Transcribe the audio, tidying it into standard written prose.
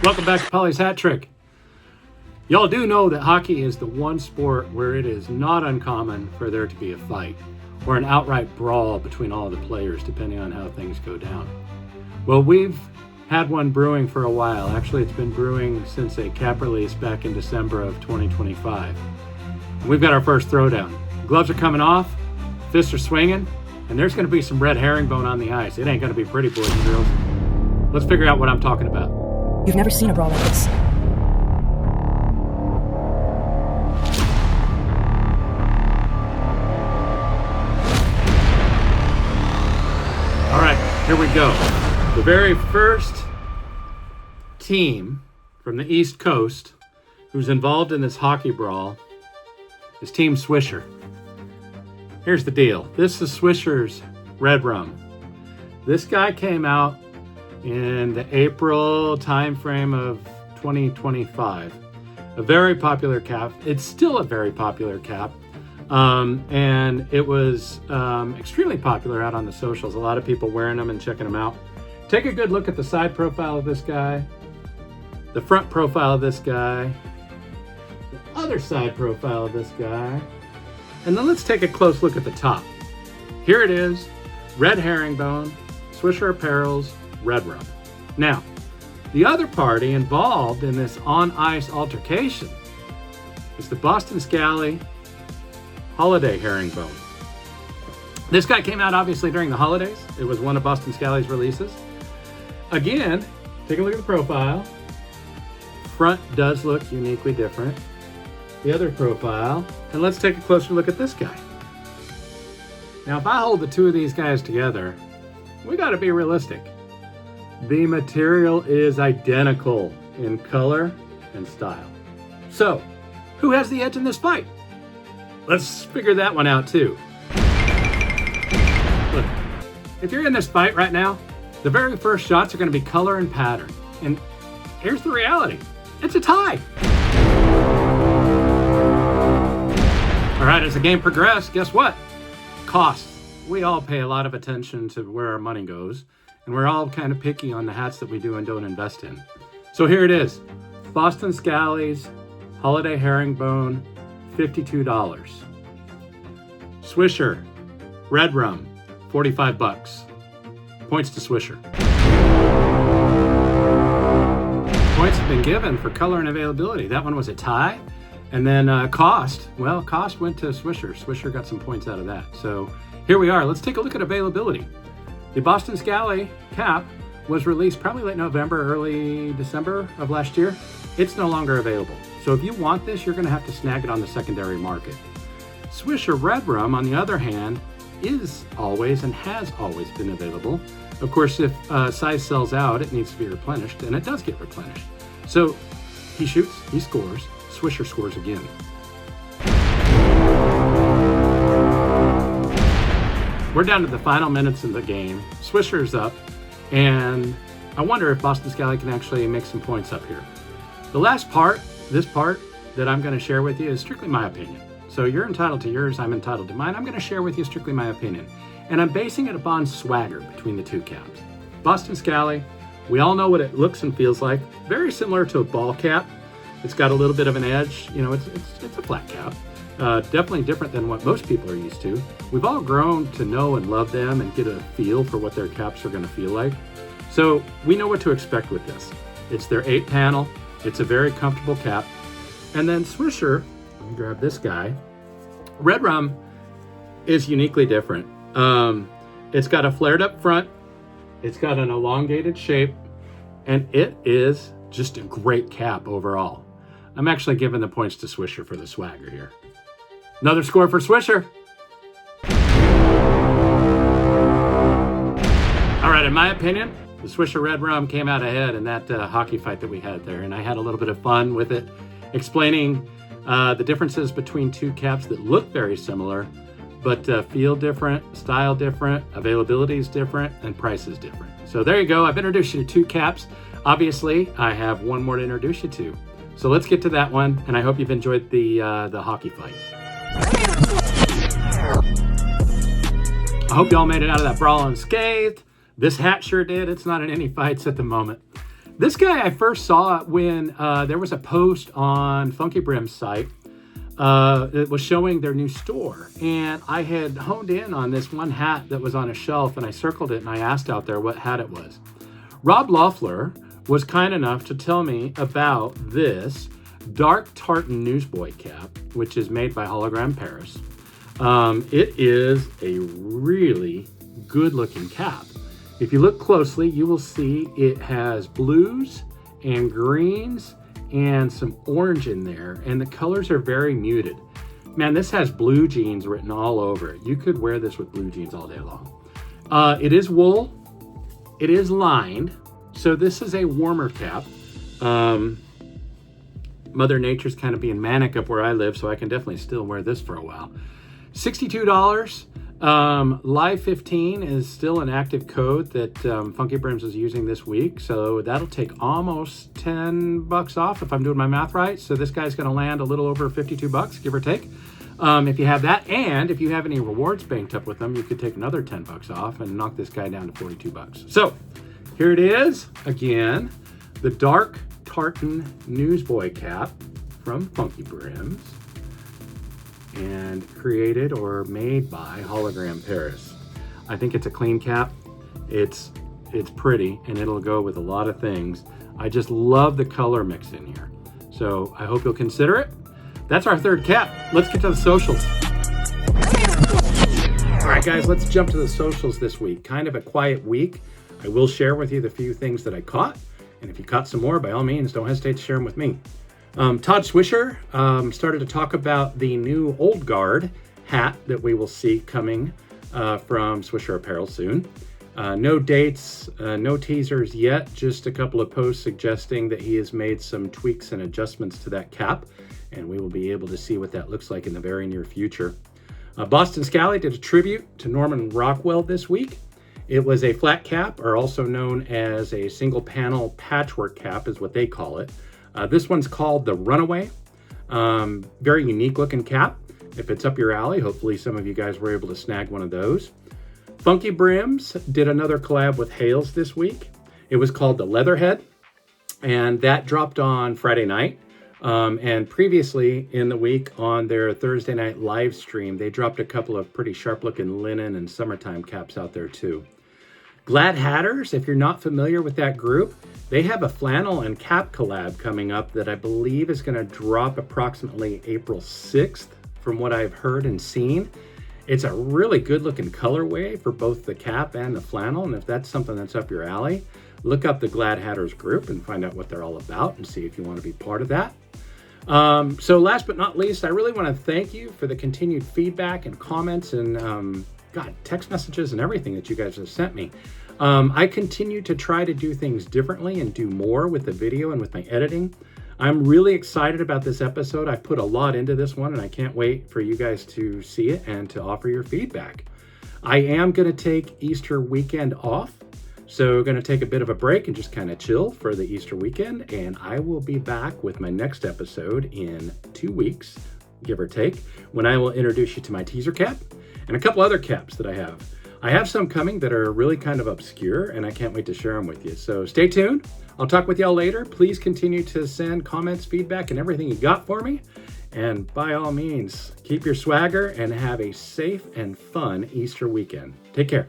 Welcome back to Pauly's Hat Trick. Y'all do know that hockey is the one sport where it is not uncommon for there to be a fight or an outright brawl between all the players, depending on how things go down. Well, we've had one brewing for a while. Actually, it's been brewing since a cap release back in December of 2025. We've got our first throwdown. Gloves are coming off, fists are swinging, and there's going to be some red herringbone on the ice. It ain't going to be pretty, boys and girls. Let's figure out what I'm talking about. You've never seen a brawl like this. All right, here we go. The very first team from the East Coast who's involved in this hockey brawl is Team Swisher. Here's the deal. This is Swisher's Redrum. This guy came out in the April timeframe of 2025. A very popular cap. It's still a very popular cap. And it was extremely popular out on the socials. A lot of people wearing them and checking them out. Take a good look at the side profile of this guy, the front profile of this guy, the other side profile of this guy, and then let's take a close look at the top. Here it is, red herringbone, Swisher Apparel's Redrum. Now, the other party involved in this on-ice altercation is the Boston Scally Holiday Herringbone. This guy came out obviously during the holidays. It was one of Boston Scally's releases. Again, take a look at the profile. Front does look uniquely different. The other profile, and let's take a closer look at this guy. Now, if I hold the two of these guys together, we got to be realistic. The material is identical in color and style. So, who has the edge in this fight? Let's figure that one out too. Look, if you're in this fight right now, the very first shots are going to be color and pattern. And here's the reality. It's a tie. All right, as the game progressed, guess what? Cost. We all pay a lot of attention to where our money goes, and we're all kind of picky on the hats that we do and don't invest in. So here it is. Boston Scally's Holiday Herringbone, $52. Swisher Redrum, $45. Points to Swisher. Points have been given for color and availability. That one was a tie. And then cost went to Swisher. Swisher got some points out of that. So here we are. Let's take a look at availability. The Boston Scally cap was released probably late November, early December of last year. It's no longer available. So if you want this, you're going to have to snag it on the secondary market. Swisher Redrum, on the other hand, is always and has always been available. Of course, if size sells out, it needs to be replenished, and it does get replenished. So he shoots, he scores, Swisher scores again. We're down to the final minutes of the game. Swisher's up, and I wonder if Boston Scally can actually make some points up here. The last part, this part that I'm going to share with you is strictly my opinion. So you're entitled to yours, I'm entitled to mine. I'm going to share with you strictly my opinion. And I'm basing it upon swagger between the two caps. Boston Scally, we all know what it looks and feels like. Very similar to a ball cap. It's got a little bit of an edge. You know, it's a flat cap. Definitely different than what most people are used to. We've all grown to know and love them and get a feel for what their caps are going to feel like. So we know what to expect with this. It's their 8-panel. It's a very comfortable cap. And then Swisher, let me grab this guy. Redrum is uniquely different. It's got a flared up front. It's got an elongated shape. And it is just a great cap overall. I'm actually giving the points to Swisher for the swagger here. Another score for Swisher. All right, in my opinion, the Swisher Redrum came out ahead in that hockey fight that we had there, and I had a little bit of fun with it, explaining the differences between two caps that look very similar, but feel different, style different, availability is different, and price is different. So there you go. I've introduced you to two caps. Obviously, I have one more to introduce you to. So let's get to that one, and I hope you've enjoyed the hockey fight. I hope y'all made it out of that brawl unscathed. This hat sure did. It's not in any fights at the moment. This guy I first saw when there was a post on Funkybrims' site. It was showing their new store, and I had honed in on this one hat that was on a shelf, and I circled it and I asked out there what hat it was. Rob Loeffler was kind enough to tell me about this Dark Tartan Newsboy cap, which is made by Hologram Paris. It is a really good looking cap. If you look closely, you will see it has blues and greens and some orange in there, and the colors are very muted. Man, this has blue jeans written all over it. You could wear this with blue jeans all day long. It is wool. It is lined, so this is a warmer cap. Mother Nature's kind of being manic up where I live, so I can definitely still wear this for a while. $62. Live 15 is still an active code that Funkybrims is using this week, so that'll take almost $10 off if I'm doing my math right. So this guy's going to land a little over $52, give or take. If you have that, and if you have any rewards banked up with them, you could take another $10 off and knock this guy down to $42. So here it is again, the Dark Tartan Newsboy cap from Funkybrims, and created or made by Hologram Paris. I think it's a clean cap. It's pretty, and it'll go with a lot of things. I just love the color mix in here. So I hope you'll consider it. That's our third cap. Let's get to the socials. All right, guys, let's jump to the socials this week. Kind of a quiet week. I will share with you the few things that I caught. And if you caught some more, by all means, don't hesitate to share them with me. Todd Swisher started to talk about the new Old Guard hat that we will see coming from Swisher Apparel soon. No dates, no teasers yet, just a couple of posts suggesting that he has made some tweaks and adjustments to that cap, and we will be able to see what that looks like in the very near future. Boston Scally did a tribute to Norman Rockwell this week. It was a flat cap, or also known as a single panel patchwork cap is what they call it. This one's called the Runaway. Very unique looking cap. If it's up your alley, hopefully some of you guys were able to snag one of those. Funkybrims did another collab with Hales this week. It was called the Leatherhead, and that dropped on Friday night. And previously in the week on their Thursday night live stream, they dropped a couple of pretty sharp looking linen and summertime caps out there too. Glad Hatters, if you're not familiar with that group, they have a flannel and cap collab coming up that I believe is going to drop approximately April 6th from what I've heard and seen. It's a really good looking colorway for both the cap and the flannel, and if that's something that's up your alley, look up the Glad Hatters group and find out what they're all about and see if you want to be part of that. So last but not least, I really want to thank you for the continued feedback and comments and text messages and everything that you guys have sent me. I continue to try to do things differently and do more with the video and with my editing. I'm really excited about this episode. I put a lot into this one, and I can't wait for you guys to see it and to offer your feedback. I am going to take Easter weekend off, so going to take a bit of a break and just kind of chill for the Easter weekend, and I will be back with my next episode in 2 weeks, give or take, when I will introduce you to my teaser cap and a couple other caps that I have. I have some coming that are really kind of obscure, and I can't wait to share them with you. So stay tuned. I'll talk with y'all later. Please continue to send comments, feedback, and everything you got for me. And by all means, keep your swagger and have a safe and fun Easter weekend. Take care.